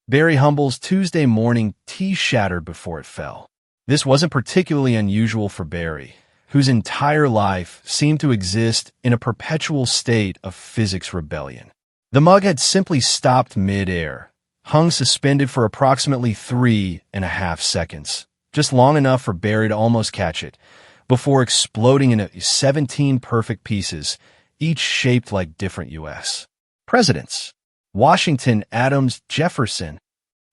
Barry Humble's Tuesday morning tea shattered before it fell. This wasn't particularly unusual for Barry, whose entire life seemed to exist in a perpetual state of physics rebellion. The mug had simply stopped mid-air, hung suspended for approximately 3.5 seconds, just long enough for Barry to almost catch it, before exploding into 17 perfect pieces, each shaped like different U.S. presidents. Washington, Adams, Jefferson.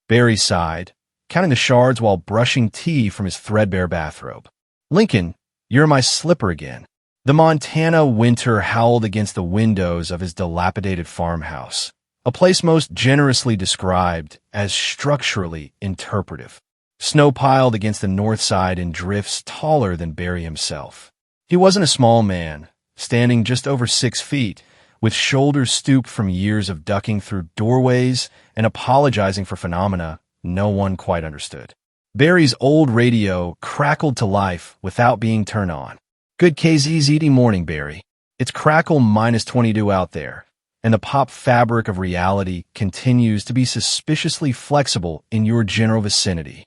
Barry sighed, counting the shards while brushing tea from his threadbare bathrobe. Lincoln, you're my slipper again. The Montana winter howled against the windows of his dilapidated farmhouse, a place most generously described as structurally interpretive. Snow piled against the north side in drifts taller than Barry himself. He wasn't a small man, standing just over 6 feet, with shoulders stooped from years of ducking through doorways and apologizing for phenomena no one quite understood. Barry's old radio crackled to life without being turned on. Good KZZD morning, Barry. It's crackle minus 22 out there, and the pop fabric of reality continues to be suspiciously flexible in your general vicinity.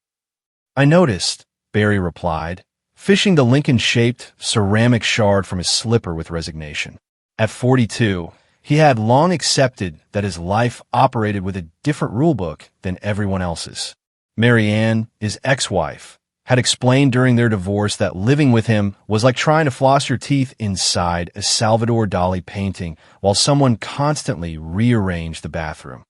I noticed, Barry replied, fishing the Lincoln-shaped ceramic shard from his slipper with resignation. At 42, he had long accepted that his life operated with a different rulebook than everyone else's. Mary Ann, his ex-wife, had explained during their divorce that living with him was like trying to floss your teeth inside a Salvador Dali painting while someone constantly rearranged the bathroom.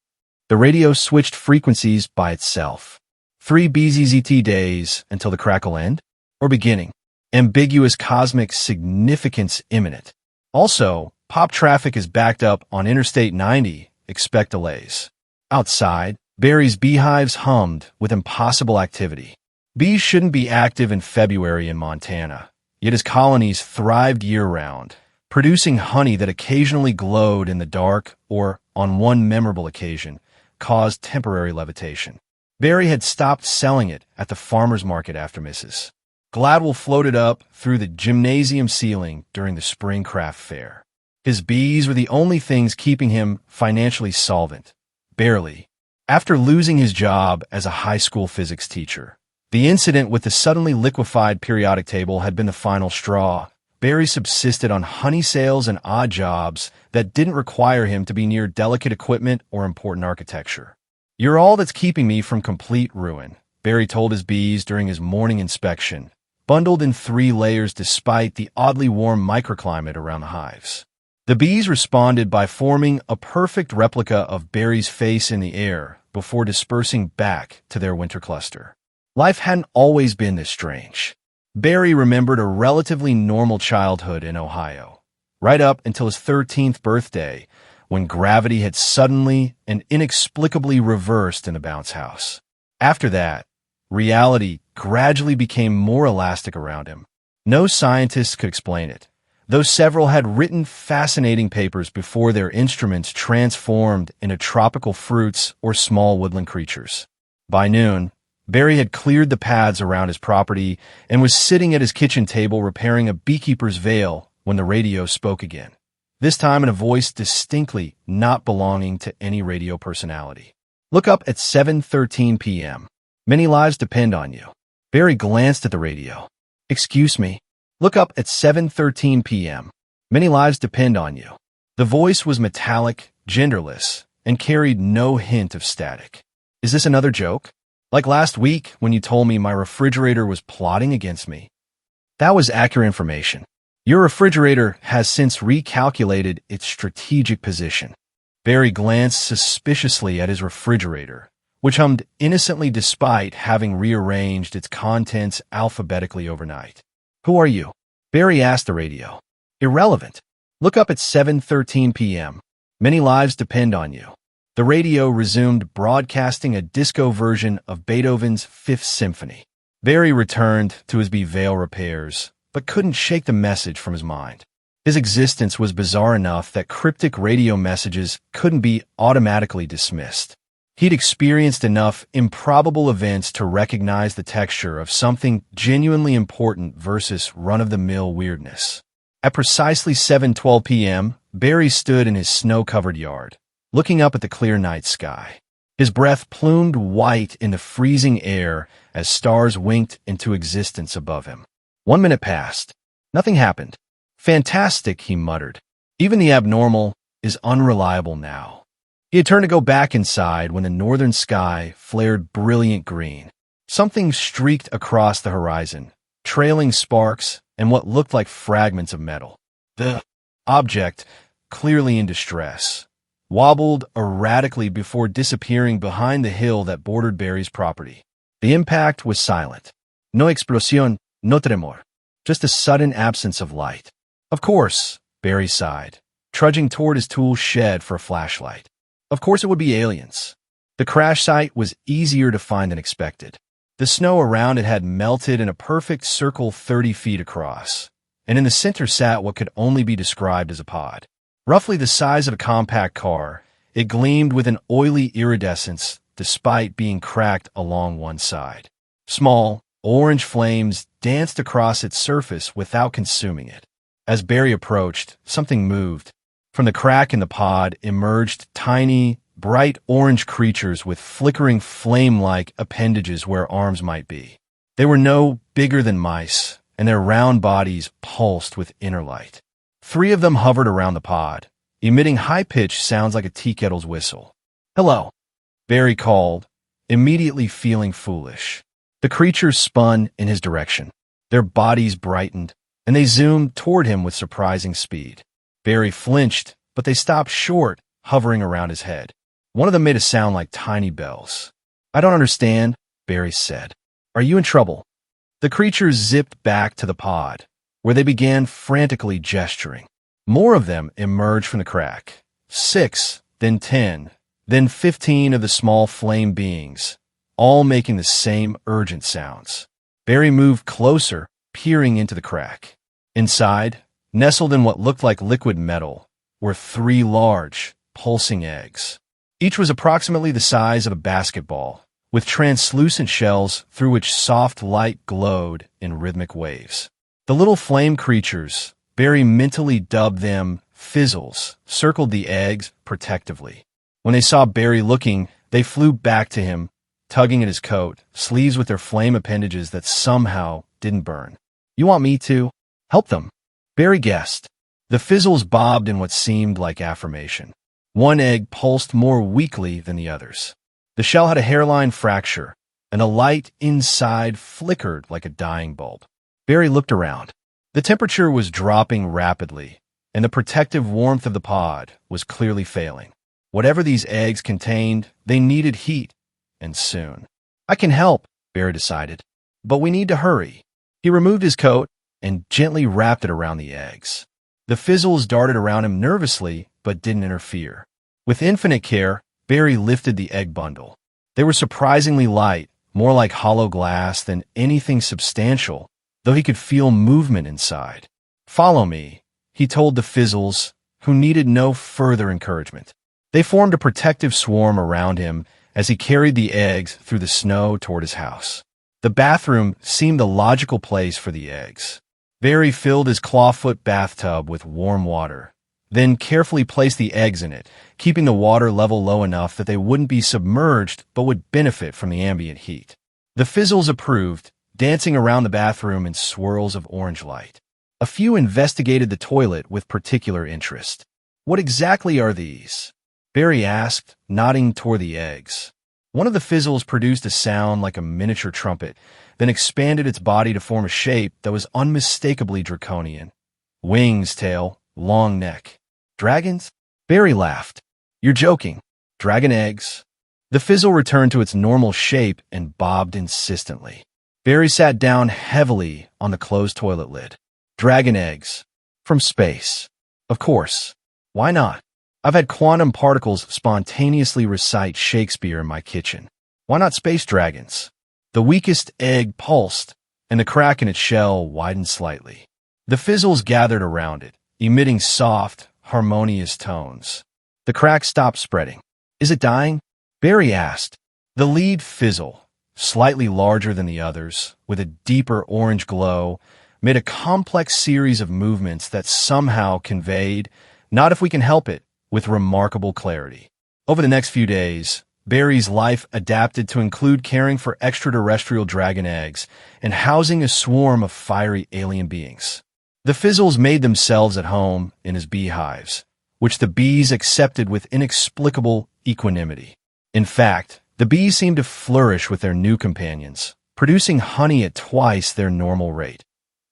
The radio switched frequencies by itself. 3 BZZT days until the crackle end? Or beginning? Ambiguous cosmic significance imminent. Also, pop traffic is backed up on Interstate 90. Expect delays. Outside, Barry's beehives hummed with impossible activity. Bees shouldn't be active in February in Montana, yet his colonies thrived year-round, producing honey that occasionally glowed in the dark or, on one memorable occasion, caused temporary levitation. Barry had stopped selling it at the farmer's market after Mrs. Gladwell floated up through the gymnasium ceiling during the spring craft fair. His bees were the only things keeping him financially solvent. Barely. After losing his job as a high school physics teacher, the incident with the suddenly liquefied periodic table had been the final straw. Barry subsisted on honey sales and odd jobs that didn't require him to be near delicate equipment or important architecture. You're all that's keeping me from complete ruin, Barry told his bees during his morning inspection, bundled in 3 layers despite the oddly warm microclimate around the hives. The bees responded by forming a perfect replica of Barry's face in the air before dispersing back to their winter cluster. Life hadn't always been this strange. Barry remembered a relatively normal childhood in Ohio, right up until his 13th birthday, when gravity had suddenly and inexplicably reversed in the bounce house. After that, reality gradually became more elastic around him. No scientists could explain it, though several had written fascinating papers before their instruments transformed into tropical fruits or small woodland creatures. By noon, Barry had cleared the paths around his property and was sitting at his kitchen table repairing a beekeeper's veil when the radio spoke again, this time in a voice distinctly not belonging to any radio personality. Look up at 7:13 p.m. Many lives depend on you. Barry glanced at the radio. Excuse me. Look up at 7:13 p.m. Many lives depend on you. The voice was metallic, genderless, and carried no hint of static. Is this another joke? Like last week when you told me my refrigerator was plotting against me? That was accurate information. Your refrigerator has since recalculated its strategic position. Barry glanced suspiciously at his refrigerator, which hummed innocently despite having rearranged its contents alphabetically overnight. Who are you? Barry asked the radio. Irrelevant. Look up at 7:13 p.m. Many lives depend on you. The radio resumed broadcasting a disco version of Beethoven's Fifth Symphony. Barry returned to his veil repairs, but couldn't shake the message from his mind. His existence was bizarre enough that cryptic radio messages couldn't be automatically dismissed. He'd experienced enough improbable events to recognize the texture of something genuinely important versus run-of-the-mill weirdness. At precisely 7:12 p.m., Barry stood in his snow-covered yard, looking up at the clear night sky. His breath plumed white in the freezing air as stars winked into existence above him. 1 minute passed. Nothing happened. Fantastic, he muttered. Even the abnormal is unreliable now. He had turned to go back inside when the northern sky flared brilliant green. Something streaked across the horizon, trailing sparks and what looked like fragments of metal. The object, clearly in distress, wobbled erratically before disappearing behind the hill that bordered Barry's property. The impact was silent. No explosión, no tremor. Just a sudden absence of light. Of course, Barry sighed, trudging toward his tool shed for a flashlight. Of course it would be aliens. The crash site was easier to find than expected. The snow around it had melted in a perfect circle 30 feet across, and in the center sat what could only be described as a pod. Roughly the size of a compact car, it gleamed with an oily iridescence despite being cracked along one side. Small, orange flames danced across its surface without consuming it. As Barry approached, something moved. From the crack in the pod emerged tiny, bright orange creatures with flickering flame-like appendages where arms might be. They were no bigger than mice, and their round bodies pulsed with inner light. 3 of them hovered around the pod, emitting high-pitched sounds like a tea kettle's whistle. "Hello," Barry called, immediately feeling foolish. The creatures spun in his direction. Their bodies brightened, and they zoomed toward him with surprising speed. Barry flinched, but they stopped short, hovering around his head. One of them made a sound like tiny bells. "I don't understand," Barry said. "Are you in trouble?" The creatures zipped back to the pod, where they began frantically gesturing. More of them emerged from the crack. 6, then 10, then 15 of the small flame beings, all making the same urgent sounds. Barry moved closer, peering into the crack. Inside, nestled in what looked like liquid metal, were 3 large, pulsing eggs. Each was approximately the size of a basketball, with translucent shells through which soft light glowed in rhythmic waves. The little flame creatures, Barry mentally dubbed them fizzles, circled the eggs protectively. When they saw Barry looking, they flew back to him, tugging at his coat, sleeves with their flame appendages that somehow didn't burn. "You want me to help them?" Barry guessed. The fizzles bobbed in what seemed like affirmation. One egg pulsed more weakly than the others. The shell had a hairline fracture, and a light inside flickered like a dying bulb. Barry looked around. The temperature was dropping rapidly, and the protective warmth of the pod was clearly failing. Whatever these eggs contained, they needed heat, and soon. "I can help," Barry decided, "but we need to hurry." He removed his coat and gently wrapped it around the eggs. The fizzles darted around him nervously, but didn't interfere. With infinite care, Barry lifted the egg bundle. They were surprisingly light, more like hollow glass than anything substantial, though he could feel movement inside. "Follow me," he told the fizzles, who needed no further encouragement. They formed a protective swarm around him as he carried the eggs through the snow toward his house. The bathroom seemed the logical place for the eggs. Barry filled his clawfoot bathtub with warm water, then carefully placed the eggs in it, keeping the water level low enough that they wouldn't be submerged but would benefit from the ambient heat. The fizzles approved, dancing around the bathroom in swirls of orange light. A few investigated the toilet with particular interest. "What exactly are these?" Barry asked, nodding toward the eggs. One of the fizzles produced a sound like a miniature trumpet, then expanded its body to form a shape that was unmistakably draconian. Wings, tail, long neck. "Dragons?" Barry laughed. "You're joking. Dragon eggs." The fizzle returned to its normal shape and bobbed insistently. Barry sat down heavily on the closed toilet lid. "Dragon eggs. From space. Of course. Why not? I've had quantum particles spontaneously recite Shakespeare in my kitchen. Why not space dragons?" The weakest egg pulsed, and the crack in its shell widened slightly. The fizzles gathered around it, emitting soft, harmonious tones. The crack stopped spreading. "Is it dying?" Barry asked. The lead fizzle, slightly larger than the others, with a deeper orange glow, made a complex series of movements that somehow conveyed, "Not if we can help it," with remarkable clarity. Over the next few days, Barry's life adapted to include caring for extraterrestrial dragon eggs and housing a swarm of fiery alien beings. The Fizzles made themselves at home in his beehives, which the bees accepted with inexplicable equanimity. In fact, the bees seemed to flourish with their new companions, producing honey at twice their normal rate.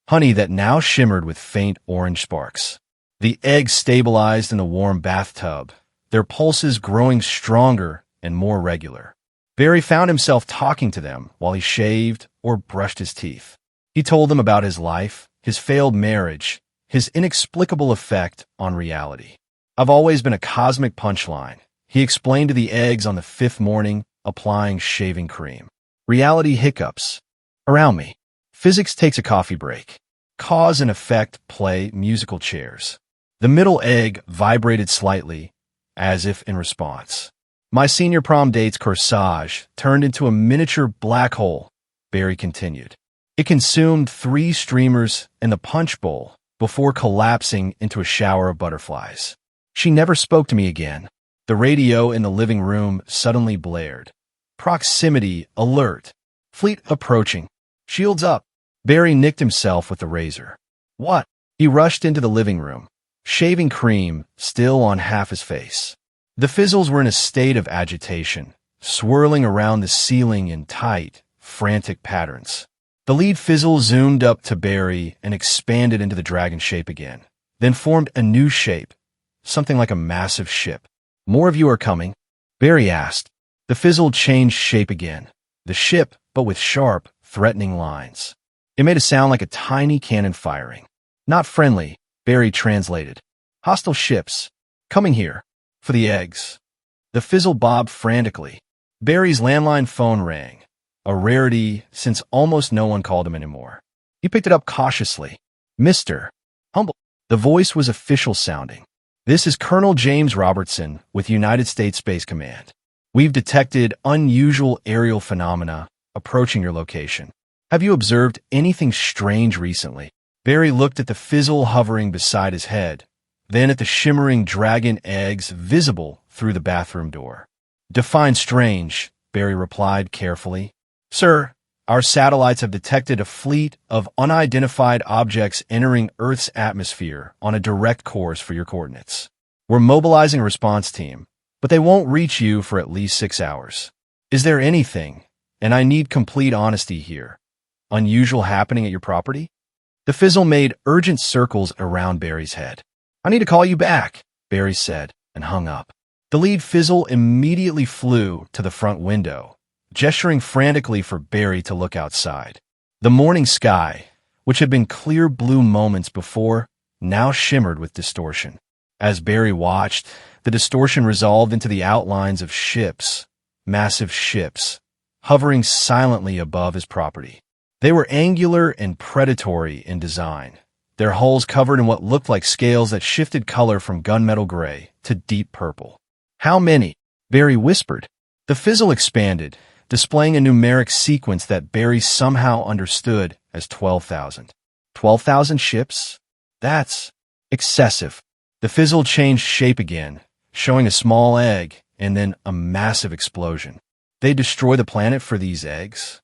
Honey that now shimmered with faint orange sparks. The eggs stabilized in the warm bathtub, their pulses growing stronger and more regular. Barry found himself talking to them while he shaved or brushed his teeth. He told them about his life, his failed marriage, his inexplicable effect on reality. "I've always been a cosmic punchline," he explained to the eggs on the fifth morning, applying shaving cream. "Reality hiccups around me. Physics takes a coffee break. Cause and effect play musical chairs." The middle egg vibrated slightly, as if in response. "My senior prom date's corsage turned into a miniature black hole," Barry continued. "It consumed 3 streamers and the punch bowl before collapsing into a shower of butterflies. She never spoke to me again." The radio in the living room suddenly blared. "Proximity alert. Fleet approaching. Shields up." Barry nicked himself with the razor. "What?" He rushed into the living room, shaving cream still on half his face. The Fizzles were in a state of agitation, swirling around the ceiling in tight, frantic patterns. The lead Fizzle zoomed up to Barry and expanded into the dragon shape again, then formed a new shape, something like a massive ship. "More of you are coming?" Barry asked. The Fizzle changed shape again, the ship, but with sharp, threatening lines. It made a sound like a tiny cannon firing. "Not friendly," Barry translated. "Hostile ships. Coming here. For the eggs." The Fizzle bobbed frantically. Barry's landline phone rang, a rarity since almost no one called him anymore. He picked it up cautiously. "Mr. Humble." The voice was official sounding. "This is Colonel James Robertson with United States Space Command. We've detected unusual aerial phenomena approaching your location. Have you observed anything strange recently?" Barry looked at the Fizzle hovering beside his head, then at the shimmering dragon eggs visible through the bathroom door. "Define strange," Barry replied carefully. "Sir, our satellites have detected a fleet of unidentified objects entering Earth's atmosphere on a direct course for your coordinates. We're mobilizing a response team, but they won't reach you for at least 6 hours. Is there anything, and I need complete honesty here, unusual happening at your property?" The Fizzle made urgent circles around Barry's head. "I need to call you back," Barry said, and hung up. The lead Fizzle immediately flew to the front window, gesturing frantically for Barry to look outside. The morning sky, which had been clear blue moments before, now shimmered with distortion. As Barry watched, the distortion resolved into the outlines of ships, massive ships, hovering silently above his property. They were angular and predatory in design, their hulls covered in what looked like scales that shifted color from gunmetal gray to deep purple. "How many?" Barry whispered. The Fizzle expanded, displaying a numeric sequence that Barry somehow understood as 12,000. 12,000 ships? That's excessive. The Fizzle changed shape again, showing a small egg and then a massive explosion. "They destroy the planet for these eggs?"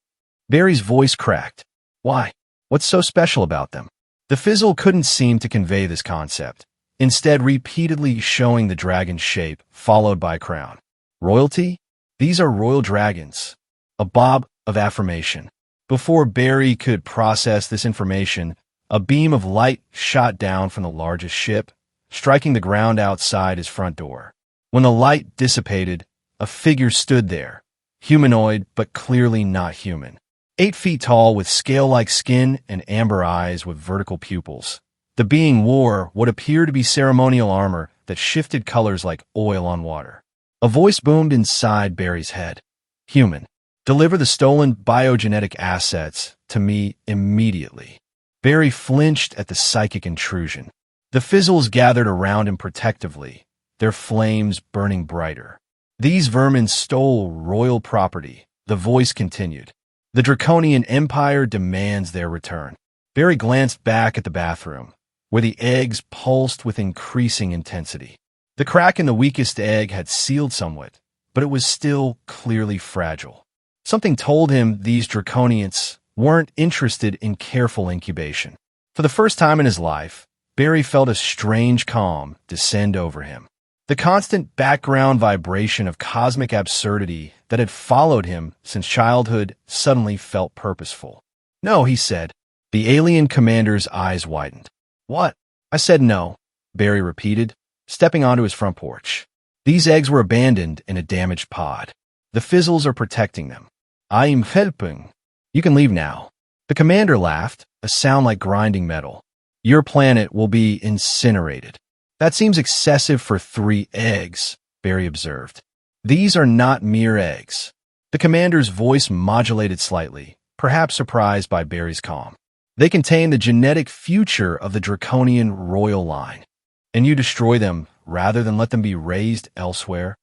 Barry's voice cracked. "Why? What's so special about them?" The Fizzle couldn't seem to convey this concept, instead repeatedly showing the dragon shape, followed by a crown. "Royalty? These are royal dragons." A bob of affirmation. Before Barry could process this information, a beam of light shot down from the largest ship, striking the ground outside his front door. When the light dissipated, a figure stood there, humanoid but clearly not human. 8 feet tall with scale-like skin and amber eyes with vertical pupils. The being wore what appeared to be ceremonial armor that shifted colors like oil on water. A voice boomed inside Barry's head. "Human, deliver the stolen biogenetic assets to me immediately." Barry flinched at the psychic intrusion. The Fizzles gathered around him protectively, their flames burning brighter. "These vermin stole royal property," the voice continued. "The Draconian Empire demands their return." Barry glanced back at the bathroom, where the eggs pulsed with increasing intensity. The crack in the weakest egg had sealed somewhat, but it was still clearly fragile. Something told him these draconians weren't interested in careful incubation. For the first time in his life, Barry felt a strange calm descend over him. The constant background vibration of cosmic absurdity that had followed him since childhood suddenly felt purposeful. "No," he said. The alien commander's eyes widened. "What?" "I said no," Barry repeated, stepping onto his front porch. "These eggs were abandoned in a damaged pod. The fizzles are protecting them. I'm helping. You can leave now." The commander laughed, a sound like grinding metal. "Your planet will be incinerated." "That seems excessive for 3 eggs, Barry observed. "These are not mere eggs." The commander's voice modulated slightly, perhaps surprised by Barry's calm. "They contain the genetic future of the draconian royal line. And you destroy them rather than let them be raised elsewhere?"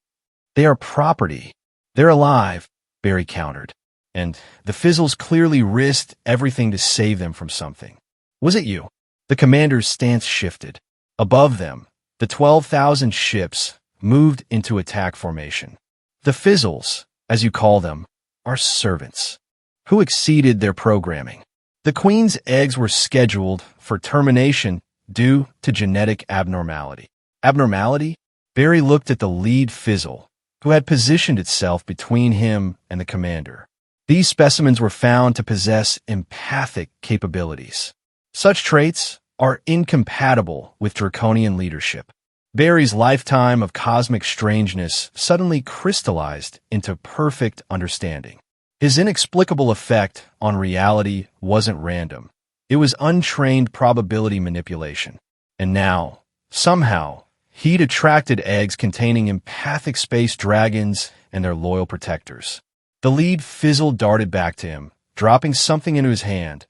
"They are property. They're alive," Barry countered. "And the fizzles clearly risked everything to save them from something." "Was it you?" The commander's stance shifted. Above them, the 12,000 ships moved into attack formation. "The fizzles, as you call them, are servants who exceeded their programming. The Queen's eggs were scheduled for termination due to genetic abnormality." "Abnormality?" Barry looked at the lead fizzle, who had positioned itself between him and the commander. These specimens were found to possess empathic capabilities. Such traits are incompatible with draconian leadership. Barry's lifetime of cosmic strangeness suddenly crystallized into perfect understanding. His inexplicable effect on reality wasn't random. It was untrained probability manipulation. And now, somehow, he'd attracted eggs containing empathic space dragons and their loyal protectors. The lead fizzle darted back to him, dropping something into his hand,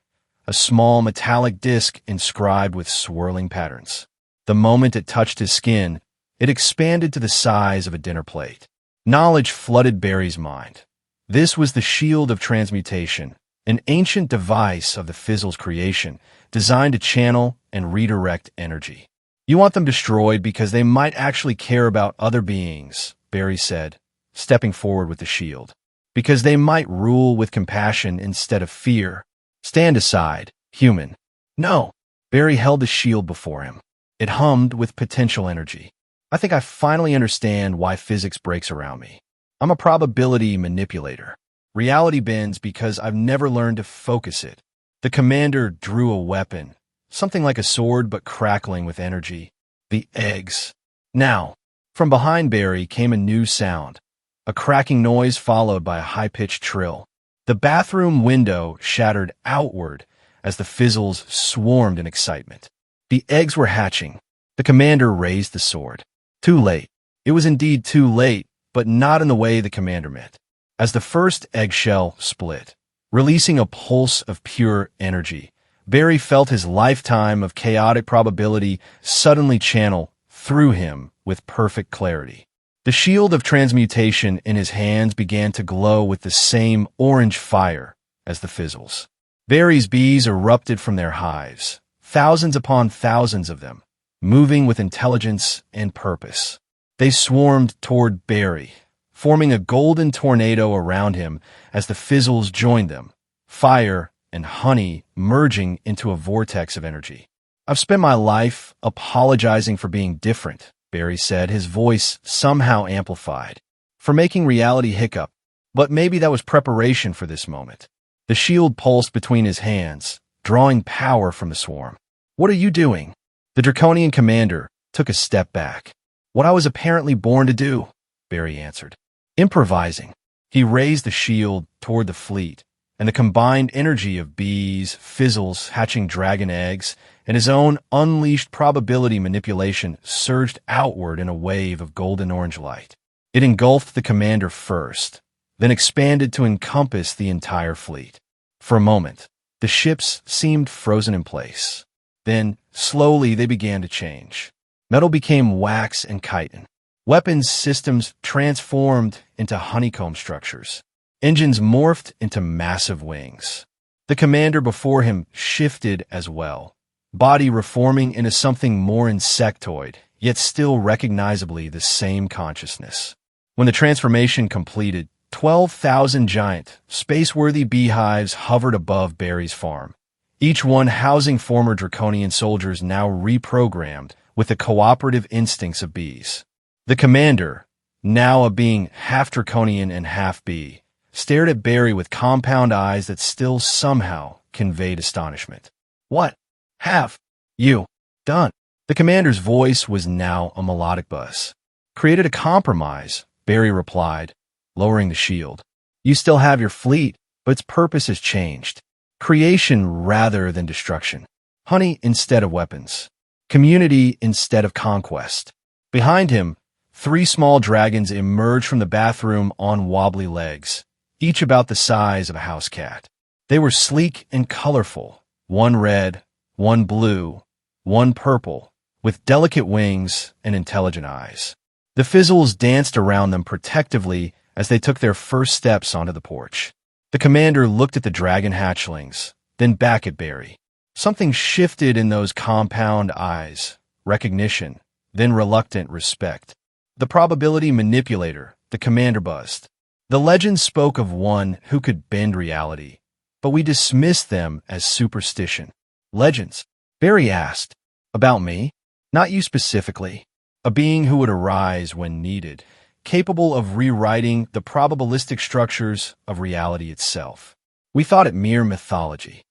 a small metallic disc inscribed with swirling patterns. The moment it touched his skin, it expanded to the size of a dinner plate. Knowledge flooded Barry's mind. This was the Shield of Transmutation, an ancient device of the fizzle's creation, designed to channel and redirect energy. "You want them destroyed because they might actually care about other beings," Barry said, stepping forward with the shield. "Because they might rule with compassion instead of fear. Stand aside, human." "No." Barry held the shield before him. It hummed with potential energy. "I think I finally understand why physics breaks around me. I'm a probability manipulator. Reality bends because I've never learned to focus it." The commander drew a weapon, something like a sword but crackling with energy. "The eggs." Now, from behind Barry came a new sound, a cracking noise followed by a high-pitched trill. The bathroom window shattered outward as the fizzles swarmed in excitement. The eggs were hatching. The commander raised the sword. Too late. It was indeed too late, but not in the way the commander meant. As the first eggshell split, releasing a pulse of pure energy, Barry felt his lifetime of chaotic probability suddenly channel through him with perfect clarity. The shield of transmutation in his hands began to glow with the same orange fire as the fizzles. Barry's bees erupted from their hives, thousands upon thousands of them, moving with intelligence and purpose. They swarmed toward Barry, forming a golden tornado around him as the fizzles joined them, fire and honey merging into a vortex of energy. "I've spent my life apologizing for being different," Barry said, his voice somehow amplified, "for making reality hiccup. But maybe that was preparation for this moment." The shield pulsed between his hands, drawing power from the swarm. "What are you doing?" The draconian commander took a step back. "What I was apparently born to do," Barry answered. "Improvising." He raised the shield toward the fleet, and the combined energy of bees, fizzles hatching dragon eggs, and his own unleashed probability manipulation surged outward in a wave of golden-orange light. It engulfed the commander first, then expanded to encompass the entire fleet. For a moment, the ships seemed frozen in place. Then, slowly, they began to change. Metal became wax and chitin. Weapons systems transformed into honeycomb structures. Engines morphed into massive wings. The commander before him shifted as well, body reforming into something more insectoid, yet still recognizably the same consciousness. When the transformation completed, 12,000 giant, space-worthy beehives hovered above Barry's farm, each one housing former draconian soldiers now reprogrammed with the cooperative instincts of bees. The commander, now a being half draconian and half bee, stared at Barry with compound eyes that still somehow conveyed astonishment. "What have you done?" The commander's voice was now a melodic buzz. "Created a compromise," Barry replied, lowering the shield. "You still have your fleet, but its purpose has changed. Creation rather than destruction. Honey instead of weapons. Community instead of conquest." Behind him, 3 small dragons emerged from the bathroom on wobbly legs, each about the size of a house cat. They were sleek and colorful, one red, one blue, one purple, with delicate wings and intelligent eyes. The fizzles danced around them protectively as they took their first steps onto the porch. The commander looked at the dragon hatchlings, then back at Barry. Something shifted in those compound eyes, recognition, then reluctant respect. "The probability manipulator," the commander buzzed. "The legend spoke of one who could bend reality, but we dismissed them as superstition." "Legends?" Barry asked. "About me? Not you specifically. A being who would arise when needed, capable of rewriting the probabilistic structures of reality itself. We thought it mere mythology."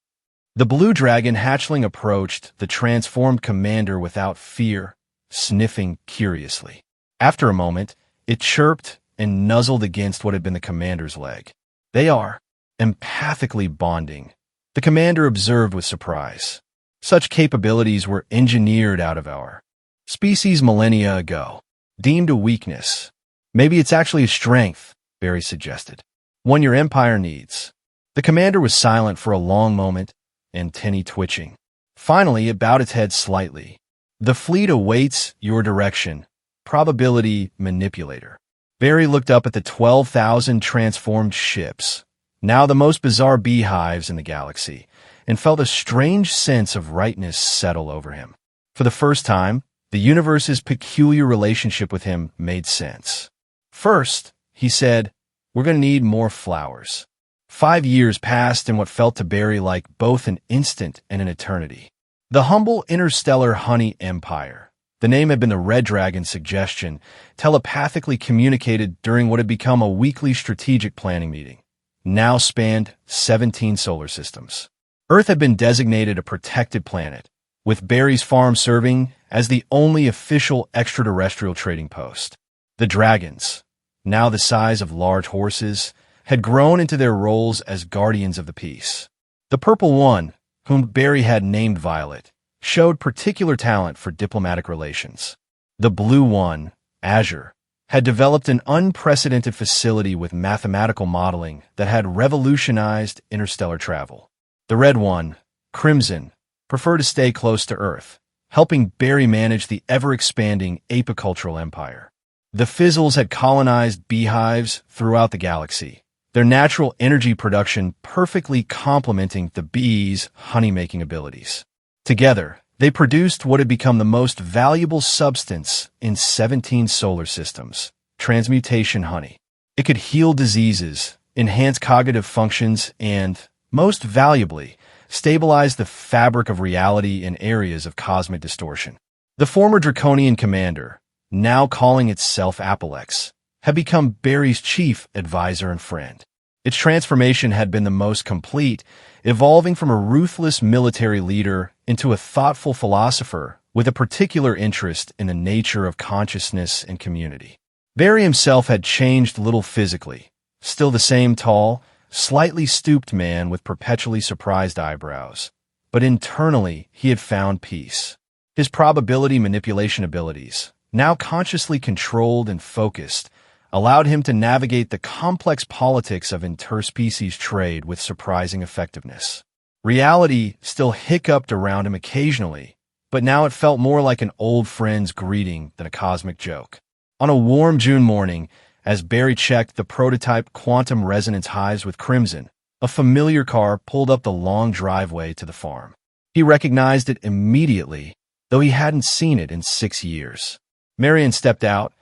The blue dragon hatchling approached the transformed commander without fear, sniffing curiously. After a moment, it chirped and nuzzled against what had been the commander's leg. "They are empathically bonding," the commander observed with surprise. "Such capabilities were engineered out of our species millennia ago, deemed a weakness. Maybe it's actually a strength," Barry suggested. "One your empire needs." The commander was silent for a long moment, antennae twitching. Finally, it bowed its head slightly. "The fleet awaits your direction, probability manipulator." Barry looked up at the 12,000 transformed ships, now the most bizarre beehives in the galaxy, and felt a strange sense of rightness settle over him. For the first time, the universe's peculiar relationship with him made sense. "First," he said, "we're going to need more flowers." 5 years passed in what felt to Barry like both an instant and an eternity. The humble interstellar honey empire, the name had been the Red Dragon's suggestion, telepathically communicated during what had become a weekly strategic planning meeting, now spanned 17 solar systems. Earth had been designated a protected planet, with Barry's farm serving as the only official extraterrestrial trading post. The dragons, now the size of large horses, had grown into their roles as guardians of the peace. The purple one, whom Barry had named Violet, showed particular talent for diplomatic relations. The blue one, Azure, had developed an unprecedented facility with mathematical modeling that had revolutionized interstellar travel. The red one, Crimson, preferred to stay close to Earth, helping Barry manage the ever-expanding apicultural empire. The fizzles had colonized beehives throughout the galaxy, their natural energy production perfectly complementing the bees' honey-making abilities. Together, they produced what had become the most valuable substance in 17 solar systems, transmutation honey. It could heal diseases, enhance cognitive functions, and, most valuably, stabilize the fabric of reality in areas of cosmic distortion. The former draconian commander, now calling itself Apolex, had become Barry's chief advisor and friend. Its transformation had been the most complete, evolving from a ruthless military leader into a thoughtful philosopher with a particular interest in the nature of consciousness and community. Barry himself had changed little physically, still the same tall, slightly stooped man with perpetually surprised eyebrows, but internally he had found peace. His probability manipulation abilities, now consciously controlled and focused, allowed him to navigate the complex politics of interspecies trade with surprising effectiveness. Reality still hiccuped around him occasionally, but now it felt more like an old friend's greeting than a cosmic joke. On a warm June morning, as Barry checked the prototype quantum resonance hives with Crimson, a familiar car pulled up the long driveway to the farm. He recognized it immediately, though he hadn't seen it in 6 years. Marion stepped out,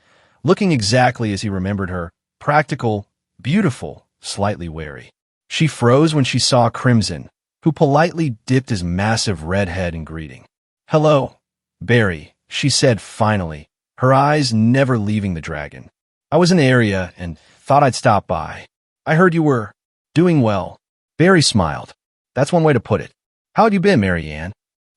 looking exactly as he remembered her, practical, beautiful, slightly wary. She froze when she saw Crimson, who politely dipped his massive red head in greeting. "Hello, Barry," she said finally, her eyes never leaving the dragon. "I was in the area and thought I'd stop by. I heard you were doing well." Barry smiled. "That's one way to put it. How had you been, Marianne?"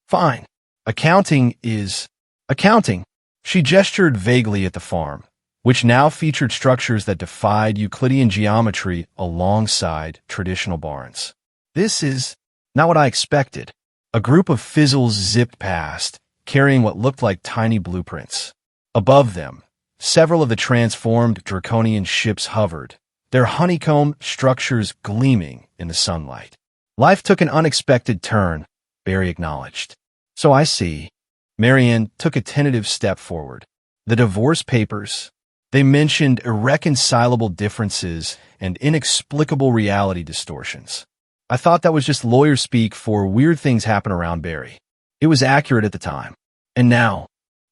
"Fine. Accounting is accounting." She gestured vaguely at the farm, which now featured structures that defied Euclidean geometry alongside traditional barns. "This is not what I expected." A group of fizzles zipped past, carrying what looked like tiny blueprints. Above them, several of the transformed draconian ships hovered, their honeycomb structures gleaming in the sunlight. "Life took an unexpected turn," Barry acknowledged. "So I see." Marianne took a tentative step forward. "The divorce papers. They mentioned irreconcilable differences and inexplicable reality distortions. I thought that was just lawyer speak for weird things happen around Barry. It was accurate at the time. And now,"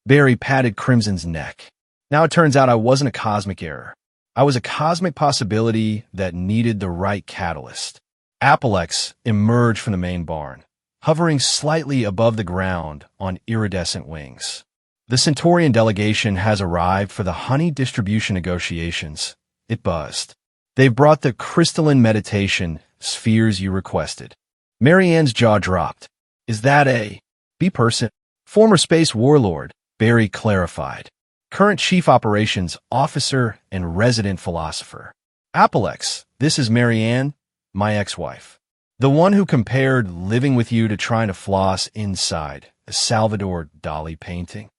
Barry patted Crimson's neck. "Now it turns out I wasn't a cosmic error. I was a cosmic possibility that needed the right catalyst." Apelex emerged from the main barn, hovering slightly above the ground on iridescent wings. "The Centaurian delegation has arrived for the honey distribution negotiations," it buzzed. "They've brought the crystalline meditation spheres you requested." Marianne's jaw dropped. "Is that a B-person?" "Former space warlord," Barry clarified. "Current chief operations officer and resident philosopher." "Apelex, this is Marianne, my ex-wife. The one who compared living with you to trying to floss inside a Salvador Dali painting."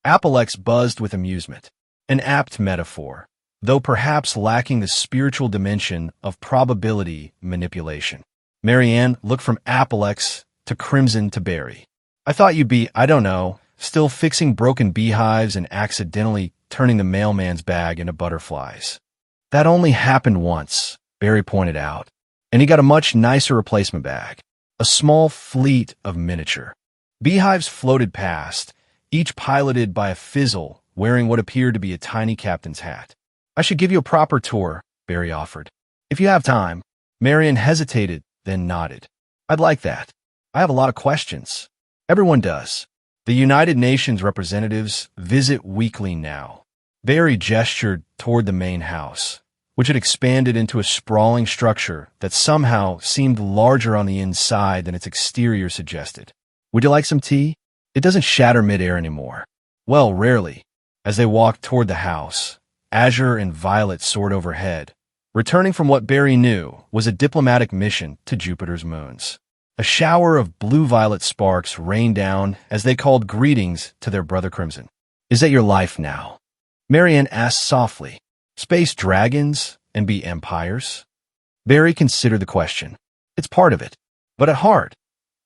Apelex buzzed with amusement. An apt metaphor, though perhaps lacking the spiritual dimension of probability manipulation. Marianne looked from Apelex to Crimson to Barry. "I thought you'd be, I don't know, still fixing broken beehives and accidentally turning the mailman's bag into butterflies." "That only happened once," Barry pointed out, "and he got a much nicer replacement bag. A small fleet of miniature beehives floated past, each piloted by a fizzle wearing what appeared to be a tiny captain's hat. "I should give you a proper tour," Barry offered. "If you have time." Marianne hesitated, then nodded. "I'd like that. I have a lot of questions." "Everyone does. The United Nations representatives visit weekly now." Barry gestured toward the main house, which had expanded into a sprawling structure that somehow seemed larger on the inside than its exterior suggested. "Would you like some tea? It doesn't shatter midair anymore." "Well, rarely." As they walked toward the house, azure and violet soared overhead, returning from what Barry knew was a diplomatic mission to Jupiter's moons. A shower of blue-violet sparks rained down as they called greetings to their brother Crimson. "Is that your life now?" Marianne asked softly. "Space dragons and be empires?" Barry considered the question. "It's part of it. But at heart,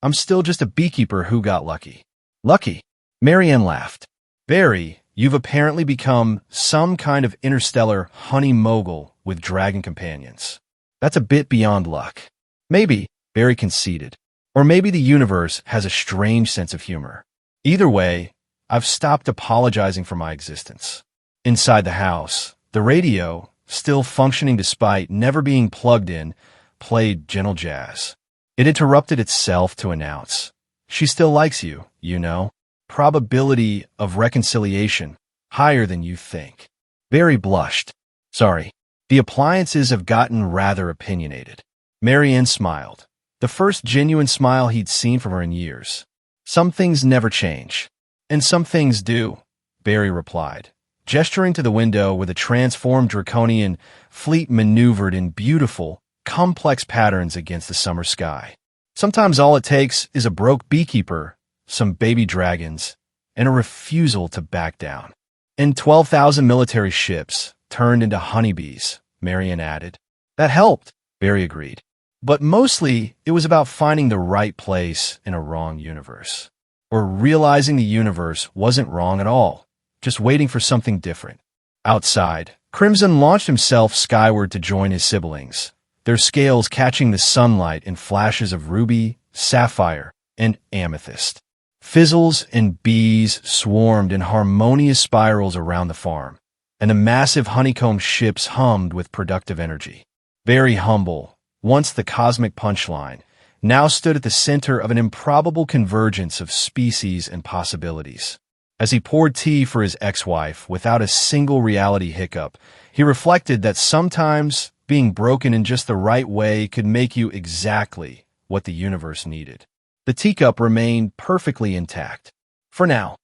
I'm still just a beekeeper who got lucky." "Lucky?" Marianne laughed. "Barry, you've apparently become some kind of interstellar honey mogul with dragon companions. That's a bit beyond luck." "Maybe," Barry conceded. "Or maybe the universe has a strange sense of humor. Either way, I've stopped apologizing for my existence." Inside the house, the radio, still functioning despite never being plugged in, played gentle jazz. It interrupted itself to announce, "She still likes you, you know. Probability of reconciliation higher than you think." Barry blushed. "Sorry, the appliances have gotten rather opinionated." Marianne smiled, the first genuine smile he'd seen from her in years. "Some things never change." "And some things do," Barry replied, gesturing to the window where the transformed draconian fleet maneuvered in beautiful, complex patterns against the summer sky. "Sometimes all it takes is a broke beekeeper, some baby dragons, and a refusal to back down." "And 12,000 military ships turned into honeybees," Marianne added. "That helped," Barry agreed. "But mostly, it was about finding the right place in a wrong universe. Or realizing the universe wasn't wrong at all, just waiting for something different." Outside, Crimson launched himself skyward to join his siblings, their scales catching the sunlight in flashes of ruby, sapphire, and amethyst. Fizzles and bees swarmed in harmonious spirals around the farm, and the massive honeycomb ships hummed with productive energy. Very humble, once the cosmic punchline, now stood at the center of an improbable convergence of species and possibilities. As he poured tea for his ex-wife without a single reality hiccup, he reflected that sometimes being broken in just the right way could make you exactly what the universe needed. The teacup remained perfectly intact. For now,